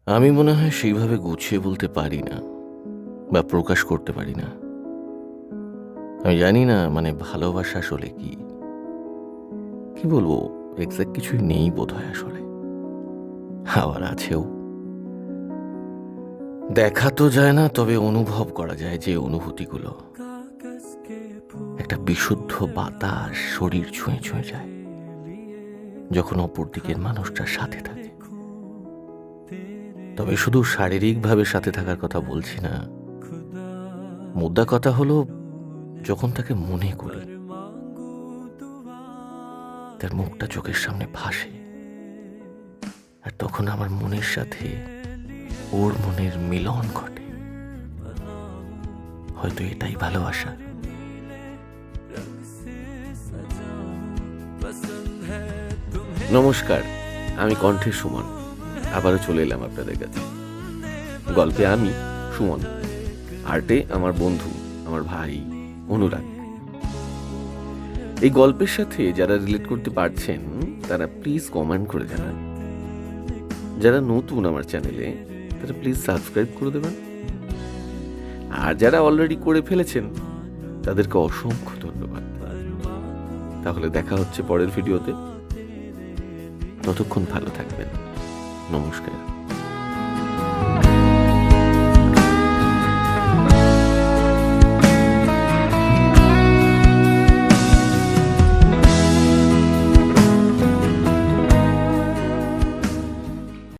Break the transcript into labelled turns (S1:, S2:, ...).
S1: আমি মনে হয় সেইভাবে গুছিয়ে বলতে পারি না বা প্রকাশ করতে পারি না। আমি জানি না ভালোবাসা আসলে কি। কি বলবো, এক্সাক্ট কিছুই নেই বোধহয় আসলে। আবার আছেও। দেখা তো যায় না, তবে অনুভব করা যায় যে অনুভূতিগুলো। একটা বিশুদ্ধ বাতাস শরীর ছুঁয়ে ছুঁয়ে যায় যখন অপর দিকের মানুষটার সাথে থাকে। তবে শুধু শারীরিকভাবে সাথে থাকার কথা বলছি না। মুদ্রা কথা হলো, যখন তাকে মনে করি, তার মুখটা চোখের সামনে ভাসে, আর তখন আমার মনের সাথে ওর মনের মিলন ঘটে। হয়তো এটাই ভালোবাসা। নমস্কার, আমি কণ্ঠের সুমন। আবারও চলে এলাম আপনাদের কাছে। গল্পে আমি সুমন, আর্টে আমার বন্ধু, আমার ভাই অনুরাগ। এই গল্পের সাথে যারা রিলেট করতে পারছেন তারা প্লিজ কমেন্ট করে জানান। যারা নতুন আমার চ্যানেলে, তারা প্লিজ সাবস্ক্রাইব করে দেবেন। আর যারা অলরেডি করে ফেলেছেন তাদেরকে অসংখ্য ধন্যবাদ। তাহলে দেখা হচ্ছে পরের ভিডিওতে। ততক্ষণ ভালো থাকবেন। নমস্কার।